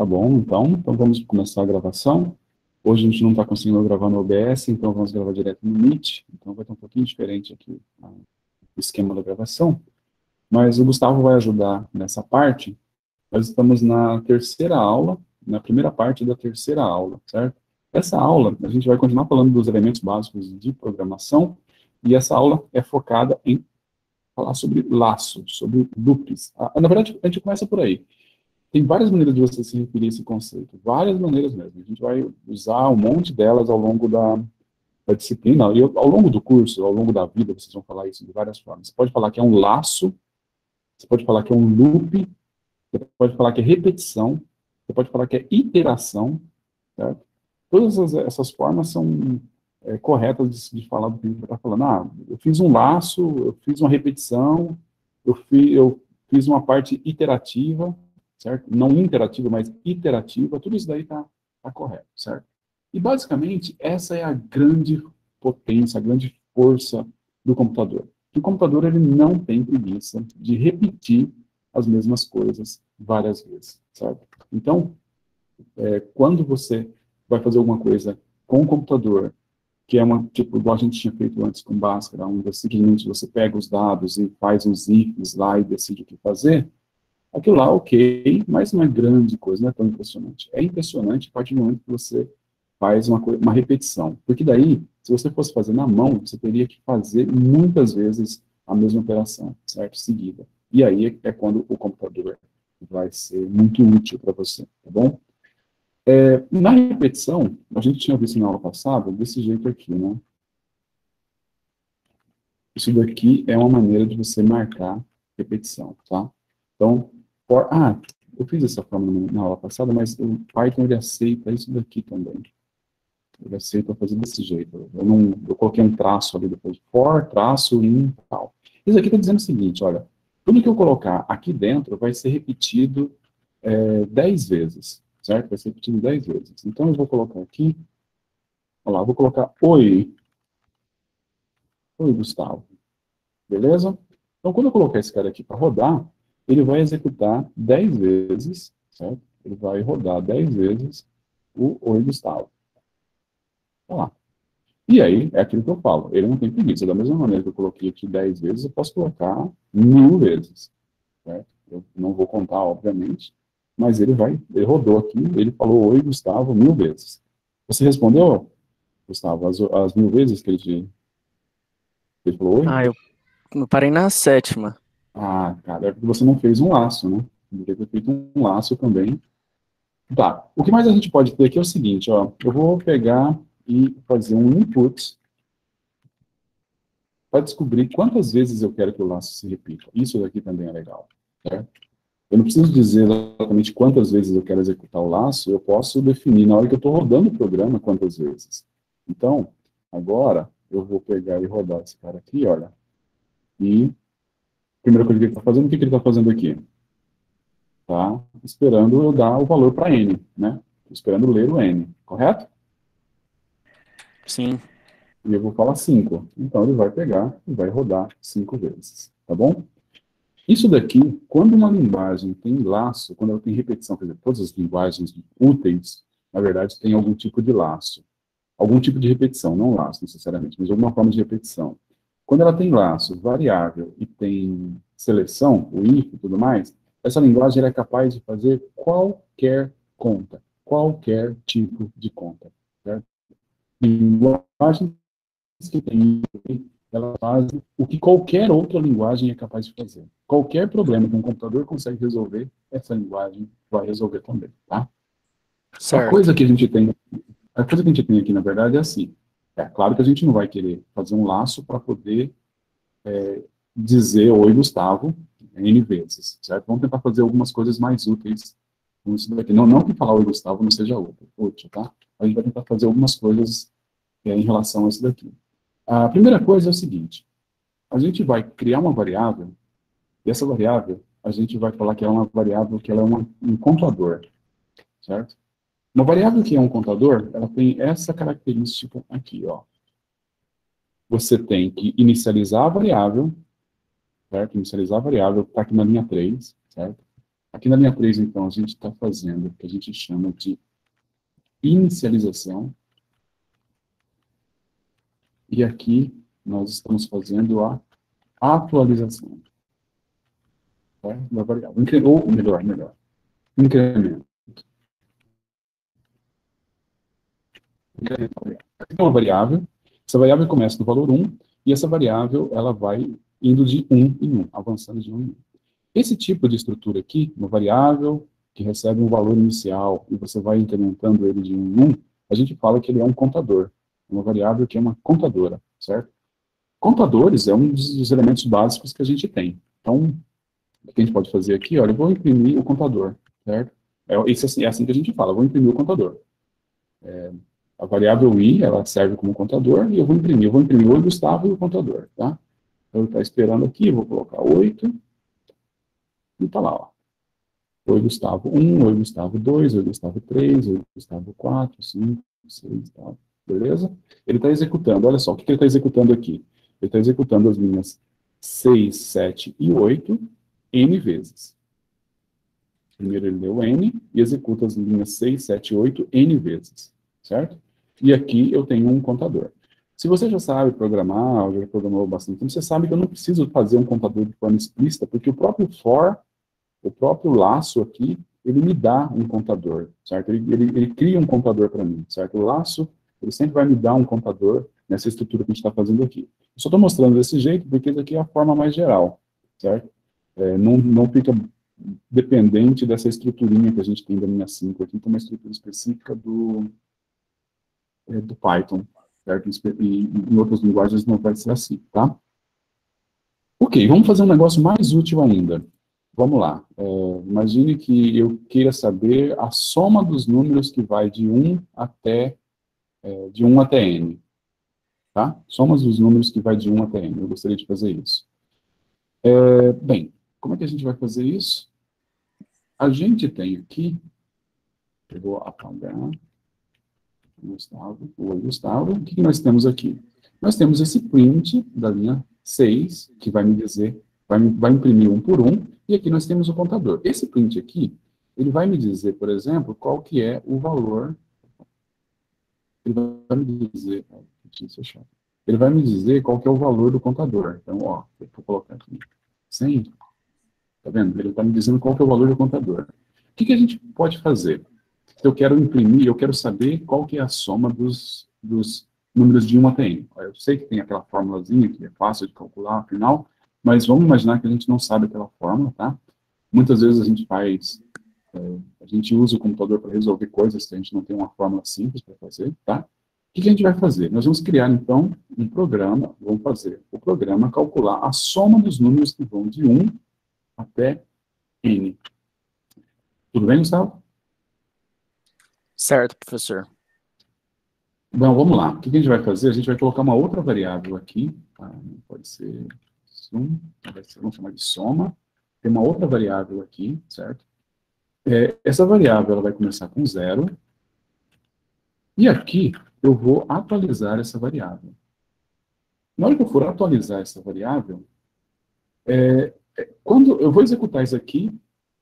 Tá bom, então vamos começar a gravação. Hoje a gente não está conseguindo gravar no OBS, então vamos gravar direto no Meet. Então vai estar um pouquinho diferente aqui o esquema da gravação. Mas o Gustavo vai ajudar nessa parte. Nós estamos na terceira aula, na primeira parte da terceira aula, certo? Essa aula, a gente vai continuar falando dos elementos básicos de programação, e essa aula é focada em falar sobre laço, sobre loops. Na verdade, a gente começa por aí. Tem várias maneiras de você se referir a esse conceito, várias maneiras mesmo. A gente vai usar um monte delas ao longo da disciplina, e ao longo do curso, ao longo da vida, vocês vão falar isso de várias formas. Você pode falar que é um laço, você pode falar que é um loop, você pode falar que é repetição, você pode falar que é iteração, certo? Todas essas formas são corretas de falar do que a gente está falando. Ah, eu fiz um laço, eu fiz uma repetição, eu fiz uma parte iterativa, certo? Não interativa, mas iterativa, tudo isso daí está correto, certo? E, basicamente, essa é a grande potência, a grande força do computador. O computador, ele não tem preguiça de repetir as mesmas coisas várias vezes, certo? Então, quando você vai fazer alguma coisa com o computador, que é tipo, igual a gente tinha feito antes com Bhaskara, onde simplesmente você pega os dados e faz uns ifs lá e decide o que fazer, aquilo lá, ok, mas não é grande coisa, não é tão impressionante. É impressionante a partir do momento que você faz uma repetição. Porque daí, se você fosse fazer na mão, você teria que fazer muitas vezes a mesma operação, certo? Seguida. E aí é quando o computador vai ser muito útil para você, tá bom? Na repetição, a gente tinha visto na aula passada, desse jeito aqui, né? Isso daqui é uma maneira de você marcar repetição, tá? Então, eu fiz essa forma na aula passada, mas o Python, ele aceita isso daqui também. Ele aceita fazer desse jeito. Eu coloquei um traço ali depois, for, traço, in, tal. Isso aqui está dizendo o seguinte, olha, tudo que eu colocar aqui dentro vai ser repetido 10 vezes, certo? Vai ser repetido 10 vezes. Então, eu vou colocar aqui, olha lá, eu vou colocar oi Gustavo, beleza? Então, quando eu colocar esse cara aqui para rodar, ele vai executar 10 vezes, certo? Ele vai rodar 10 vezes o oi Gustavo. Olha lá. E aí, é aquilo que eu falo, ele não tem preguiça. Da mesma maneira que eu coloquei aqui 10 vezes, eu posso colocar 1000 vezes, certo? Eu não vou contar, obviamente, mas ele rodou aqui, ele falou oi Gustavo 1000 vezes. Você respondeu, Gustavo, as 1000 vezes que ele falou oi? Eu parei na sétima. Ah, cara, é porque você não fez um laço, né? Deveria ter feito um laço também. Tá. O que mais a gente pode ter aqui é o seguinte, ó. Eu vou pegar e fazer um input para descobrir quantas vezes eu quero que o laço se repita. Isso daqui também é legal, certo? Eu não preciso dizer exatamente quantas vezes eu quero executar o laço, eu posso definir na hora que eu estou rodando o programa quantas vezes. Então, agora, eu vou pegar e rodar esse cara aqui, olha. E, a primeira coisa que ele está fazendo, o que ele está fazendo aqui? Tá esperando eu dar o valor para n, né? Esperando ler o n, correto? Sim. E eu vou falar 5. Então ele vai pegar e vai rodar 5 vezes, tá bom? Isso daqui, quando uma linguagem tem laço, quando ela tem repetição, quer dizer, todas as linguagens úteis, na verdade, tem algum tipo de laço. Algum tipo de repetição, não laço necessariamente, mas alguma forma de repetição. Quando ela tem laço, variável e tem seleção, o if e tudo mais, essa linguagem ela é capaz de fazer qualquer conta, qualquer tipo de conta. Certo? Linguagens que tem ela faz o que qualquer outra linguagem é capaz de fazer. Qualquer problema que um computador consegue resolver, essa linguagem vai resolver também, tá? A Certo. coisa que a gente tem, a coisa que a gente tem aqui, na verdade, é assim. É claro que a gente não vai querer fazer um laço para poder dizer oi, Gustavo, N vezes, certo? Vamos tentar fazer algumas coisas mais úteis com isso daqui. Não que falar oi, Gustavo não seja útil, tá? A gente vai tentar fazer algumas coisas em relação a isso daqui. A primeira coisa é o seguinte, a gente vai criar uma variável, e essa variável, a gente vai falar que é uma variável que ela é um contador, certo? Uma variável que é um contador, ela tem essa característica aqui, ó. Você tem que inicializar a variável, certo? Inicializar a variável, está aqui na linha 3, certo? Aqui na linha 3, então, a gente está fazendo o que a gente chama de inicialização. E aqui nós estamos fazendo a atualização, tá, da variável. Ou melhor, incremento. Aqui tem uma variável. Essa variável começa no valor 1, e essa variável ela vai indo de 1 em 1, avançando de 1 em 1. Esse tipo de estrutura aqui, uma variável que recebe um valor inicial e você vai incrementando ele de 1 em 1, a gente fala que ele é um contador. Uma variável que é uma contadora, certo? Contadores é um dos elementos básicos que a gente tem. Então, o que a gente pode fazer aqui? Olha, eu vou imprimir o contador, certo? É assim que a gente fala, eu vou imprimir o contador. A variável i, ela serve como contador, e eu vou imprimir o Oi Gustavo e o contador, tá? Então, ele está esperando aqui, vou colocar 8, e está lá, ó. Oi Gustavo 1, Oi Gustavo 2, Oi Gustavo 3, Oi Gustavo 4, 5, 6, tal. Beleza? Ele está executando, olha só, o que ele está executando aqui? Ele está executando as linhas 6, 7 e 8 N vezes. Primeiro ele deu N e executa as linhas 6, 7 e 8 N vezes, certo? E aqui eu tenho um contador. Se você já sabe programar, ou já programou bastante tempo, você sabe que eu não preciso fazer um contador de forma explícita, porque o próprio for, o próprio laço aqui, ele me dá um contador, certo? Ele cria um contador para mim, certo? O laço, ele sempre vai me dar um contador nessa estrutura que a gente está fazendo aqui. Eu só estou mostrando desse jeito, porque isso aqui é a forma mais geral, certo? Não fica dependente dessa estruturinha que a gente tem da linha 5 aqui, que é uma estrutura específica do Python, certo? E em outras linguagens não vai ser assim, tá? Ok, vamos fazer um negócio mais útil ainda. Vamos lá. Imagine que eu queira saber a soma dos números que vai de 1 até n. Tá? Somas dos números que vai de 1 até n. Eu gostaria de fazer isso. Bem, como é que a gente vai fazer isso? A gente tem aqui, eu vou apagar Gustavo, o Gustavo. O que nós temos aqui? Nós temos esse print da linha 6, que vai me dizer, vai imprimir 1 por 1, e aqui nós temos o contador. Esse print aqui, ele vai me dizer, por exemplo, qual que é o valor, ele vai me dizer, ele vai me dizer qual que é o valor do contador. Então, ó, eu vou colocar aqui 100, tá vendo? Ele está me dizendo qual que é o valor do contador. O que a gente pode fazer? Se eu quero imprimir, eu quero saber qual que é a soma dos números de 1 até n. Eu sei que tem aquela formulazinha que é fácil de calcular, afinal, mas vamos imaginar que a gente não sabe aquela fórmula, tá? Muitas vezes a gente usa o computador para resolver coisas que a gente não tem uma fórmula simples para fazer, tá? O que a gente vai fazer? Nós vamos criar, então, um programa, vamos fazer o programa calcular a soma dos números que vão de 1 até n. Tudo bem, Gustavo? Certo, professor. Bom, vamos lá. O que a gente vai fazer? A gente vai colocar uma outra variável aqui. Tá? Pode ser sum, vamos chamar de soma. Tem uma outra variável aqui, certo? Essa variável ela vai começar com 0. E aqui eu vou atualizar essa variável. Na hora que eu for atualizar essa variável, quando eu vou executar isso aqui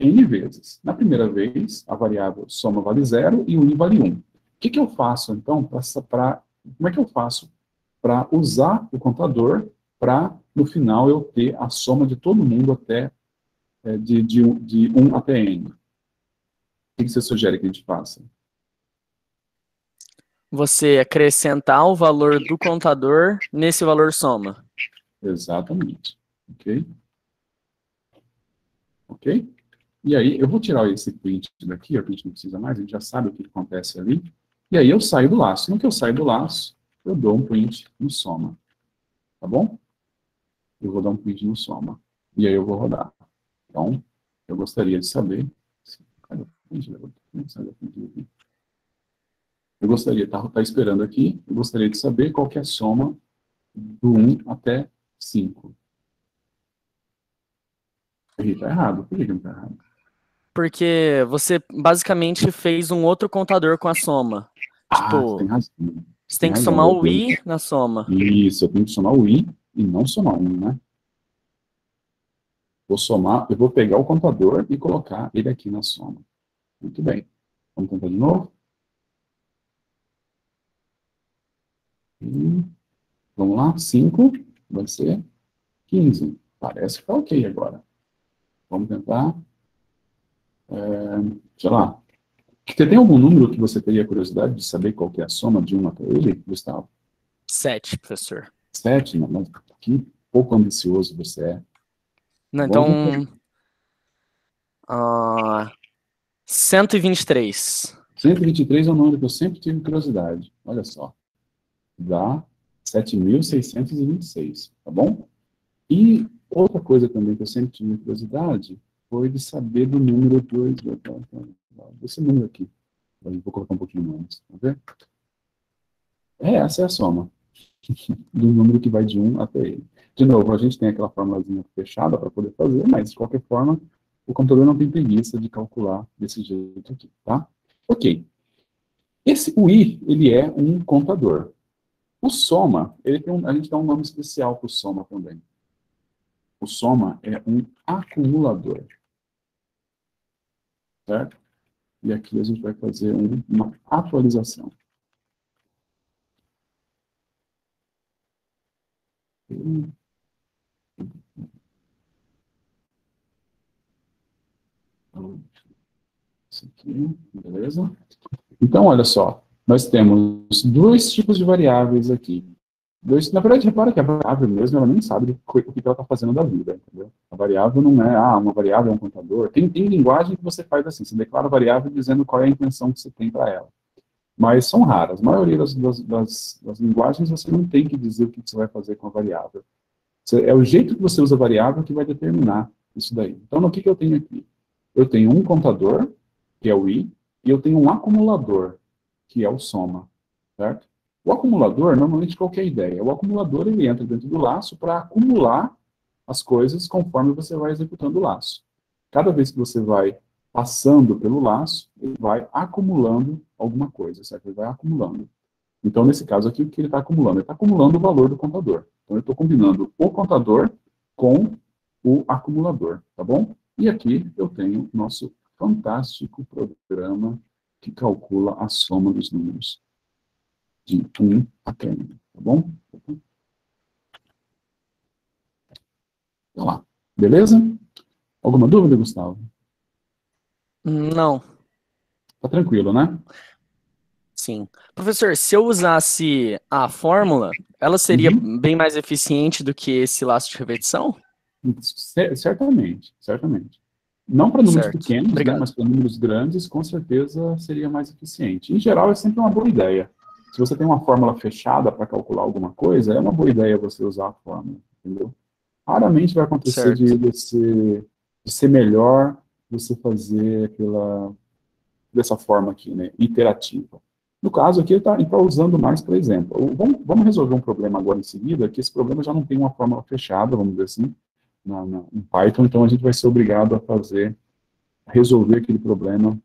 n vezes. Na primeira vez, a variável soma vale 0 e o i vale 1. O que eu faço, então, como é que eu faço para usar o contador para, no final, eu ter a soma de todo mundo até de 1 até n? O que você sugere que a gente faça? Você acrescentar o valor do contador nesse valor soma. Exatamente. Ok? Ok? E aí, eu vou tirar esse print daqui, a gente não precisa mais, a gente já sabe o que acontece ali. E aí eu saio do laço. No que eu saio do laço, eu dou um print no soma. Tá bom? Eu vou dar um print no soma. E aí eu vou rodar. Então, eu gostaria de saber... Cadê o print? Eu gostaria, tá esperando aqui, eu gostaria de saber qual que é a soma do 1 até 5. Está errado. Por que não está errado? Porque você basicamente fez um outro contador com a soma. Você tem razão. Você tem que somar o i na soma. Isso, eu tenho que somar o i e não somar 1, né? Vou somar, eu vou pegar o contador e colocar ele aqui na soma. Muito bem. Vamos tentar de novo. E, vamos lá, 5 vai ser 15. Parece que tá ok agora. Vamos tentar. Sei lá. Você tem algum número que você teria curiosidade de saber qual que é a soma de 1 até ele, Gustavo? 7, professor. 7? Não, mas que pouco ambicioso você é. Não, Bom, então... 123. 123 é um número que eu sempre tive curiosidade. Olha só. Dá 7.626, tá bom? E outra coisa também que eu sempre tive curiosidade foi de saber do número 2. Esse número aqui. Vou colocar um pouquinho mais. Tá vendo? Essa é a soma do número que vai de 1 até ele. De novo, a gente tem aquela formulazinha fechada para poder fazer, mas de qualquer forma, o computador não tem preguiça de calcular desse jeito aqui, tá? Ok. O i, ele é um contador. O soma, a gente dá um nome especial para o soma também. O soma é um acumulador. Certo? E aqui a gente vai fazer uma atualização. Isso aqui, beleza? Então, olha só, nós temos dois tipos de variáveis aqui. Na verdade, repara que a variável mesmo, ela nem sabe o que ela está fazendo da vida, entendeu? A variável não é, uma variável é um contador. Tem linguagem que você faz assim, você declara a variável dizendo qual é a intenção que você tem para ela. Mas são raras. A maioria das linguagens, você não tem que dizer o que você vai fazer com a variável. É o jeito que você usa a variável que vai determinar isso daí. Então, o que eu tenho aqui? Eu tenho um contador, que é o i, e eu tenho um acumulador, que é o soma, certo? O acumulador, normalmente, qual que é a ideia? O acumulador, ele entra dentro do laço para acumular as coisas conforme você vai executando o laço. Cada vez que você vai passando pelo laço, ele vai acumulando alguma coisa, certo? Ele vai acumulando. Então, nesse caso aqui, o que ele está acumulando? Ele está acumulando o valor do contador. Então, eu estou combinando o contador com o acumulador, tá bom? E aqui eu tenho nosso fantástico programa que calcula a soma dos números de 1 até n, tá bom? Então lá, beleza? Alguma dúvida, Gustavo? Não. Tá tranquilo, né? Sim. Professor, se eu usasse a fórmula, ela seria bem mais eficiente do que esse laço de repetição? Certamente, certamente. Não para números pequenos, né, Obrigado. mas para números grandes, com certeza seria mais eficiente. Em geral, é sempre uma boa ideia. Se você tem uma fórmula fechada para calcular alguma coisa, é uma boa ideia você usar a fórmula, entendeu? Raramente vai acontecer de ser melhor você fazer dessa forma aqui, né, iterativa. No caso aqui, ele está usando mais, por exemplo. Vamos resolver um problema agora em seguida, que esse problema já não tem uma fórmula fechada, vamos dizer assim, em Python, então a gente vai ser obrigado a resolver aquele problema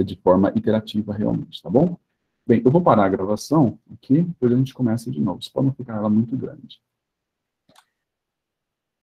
de forma iterativa realmente, tá bom? Bem, eu vou parar a gravação aqui, depois a gente começa de novo. Só para não ficar ela muito grande.